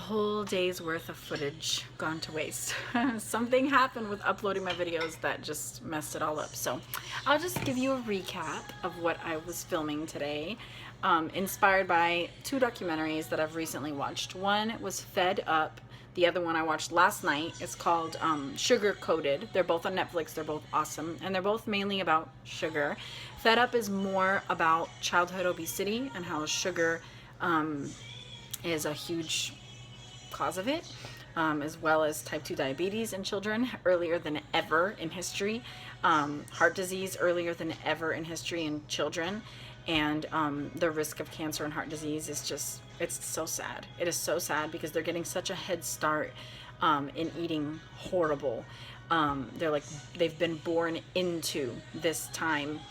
whole day's worth of footage gone to waste. Something happened with uploading my videos that just messed it all up. So I'll just give you a recap of what I was filming today, inspired by two documentaries that I've recently watched. One was Fed Up. The other one I watched last night is called Sugar Coated. They're both on Netflix. They're both awesome. And they're both mainly about sugar. Fed Up is more about childhood obesity and how sugar is a huge cause of it, as well as type 2 diabetes in children earlier than ever in history, heart disease earlier than ever in history in children, and the risk of cancer and heart disease is just, it's so sad. It is so sad because they're getting such a head start in eating horrible. They're like, they've been born into this time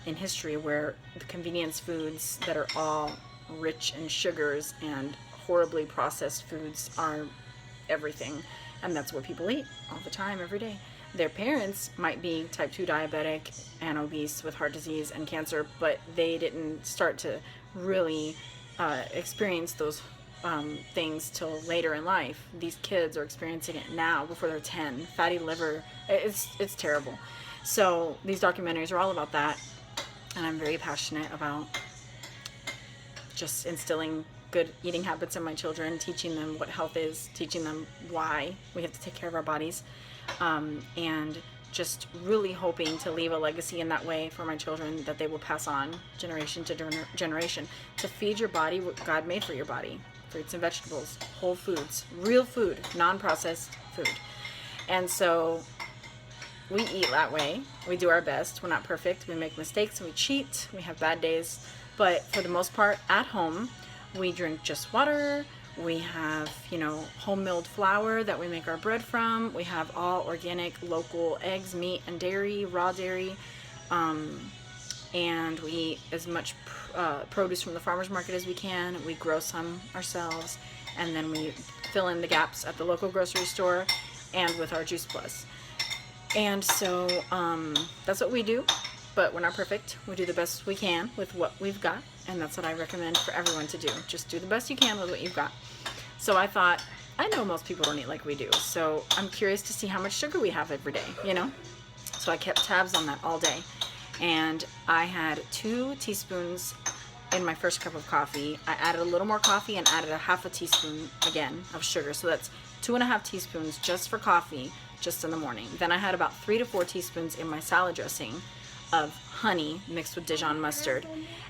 in history where the convenience foods that are all rich in sugars and horribly processed foods are everything, and that's what people eat all the time, every day. Their parents might be type 2 diabetic and obese with heart disease and cancer, but they didn't start to really experience those things till later in life. These kids are experiencing it now before they're 10. Fatty liver, it's terrible. So these documentaries are all about that, and I'm very passionate about just instilling good eating habits in my children, teaching them what health is, teaching them why we have to take care of our bodies, and just really hoping to leave a legacy in that way for my children that they will pass on generation to generation. To feed your body what God made for your body: fruits and vegetables, whole foods, real food, non-processed food. And so we eat that way. We do our best. We're not perfect. We make mistakes and we cheat. We have bad days. But for the most part, at home, we drink just water. We have, home milled flour that we make our bread from. We have all organic, local eggs, meat, and dairy, raw dairy. And we eat as much produce from the farmer's market as we can. We grow some ourselves. And then we fill in the gaps at the local grocery store and with our Juice Plus. And so that's what we do. But we're not perfect. We do the best we can with what we've got, and that's what I recommend for everyone to do. Just do the best you can with what you've got. So I thought, I know most people don't eat like we do, so I'm curious to see how much sugar we have every day, So I kept tabs on that all day, and I had 2 teaspoons in my first cup of coffee. I added a little more coffee and added a half a teaspoon again of sugar, so that's 2.5 teaspoons just for coffee, just in the morning. Then I had about 3 to 4 teaspoons in my salad dressing of honey mixed with Dijon mustard,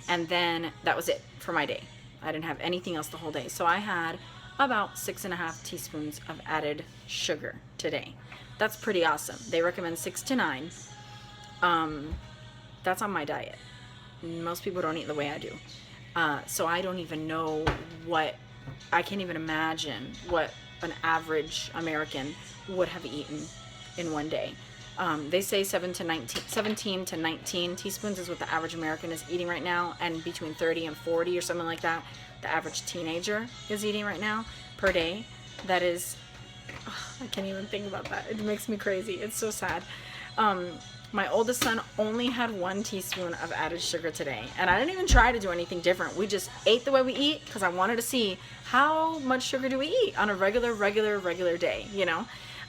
and then that was it for my day. I didn't have anything else the whole day, so I had about 6.5 teaspoons of added sugar today. That's pretty awesome. They recommend 6 to 9. That's on my diet. Most people don't eat the way I do, so I don't even know I can't even imagine what an average American would have eaten in one day. They say 17 to 19 teaspoons is what the average American is eating right now, and between 30 and 40 or something like that, the average teenager is eating right now per day. That is, I can't even think about that. It makes me crazy. It's so sad. My oldest son only had 1 teaspoon of added sugar today, and I didn't even try to do anything different. We just ate the way we eat because I wanted to see how much sugar do we eat on a regular day,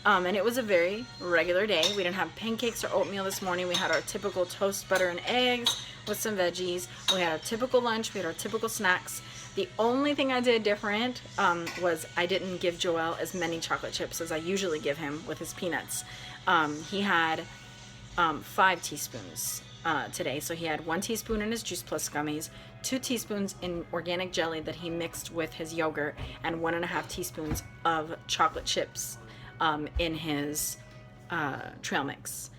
And it was a very regular day. We didn't have pancakes or oatmeal this morning. We had our typical toast, butter, and eggs with some veggies. We had our typical lunch. We had our typical snacks. The only thing I did different was I didn't give Joel as many chocolate chips as I usually give him with his peanuts. He had 5 teaspoons today. So he had 1 teaspoon in his Juice Plus gummies, 2 teaspoons in organic jelly that he mixed with his yogurt, and 1.5 teaspoons of chocolate chips in his trail mix.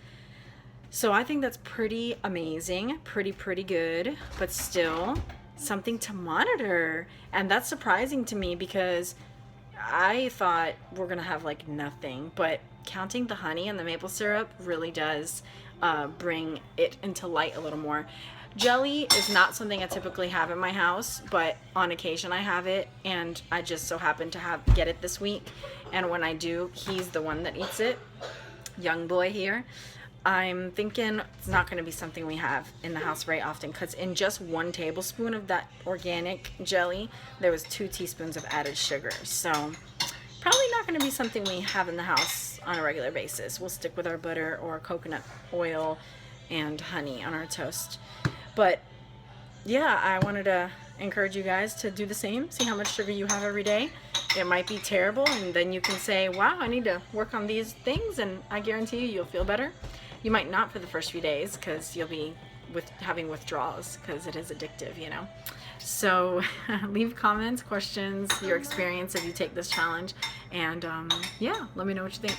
So I think that's pretty amazing, pretty good, but still something to monitor. And that's surprising to me because I thought we're gonna have like nothing, but counting the honey and the maple syrup really does bring it into light a little more. Jelly is not something I typically have in my house, but on occasion I have it, and I just so happen to get it this week. And when I do, he's the one that eats it, young boy here. I'm thinking it's not going to be something we have in the house very often, because in just 1 tablespoon of that organic jelly, there was 2 teaspoons of added sugar. So probably not going to be something we have in the house on a regular basis. We'll stick with our butter or coconut oil and honey on our toast. But yeah, I wanted to encourage you guys to do the same. See how much sugar you have every day. It might be terrible, and then you can say, wow, I need to work on these things, and I guarantee you'll feel better. You might not for the first few days, because you'll be having withdrawals, because it is addictive, you know. So leave comments, questions, your experience if you take this challenge, and yeah, let me know what you think.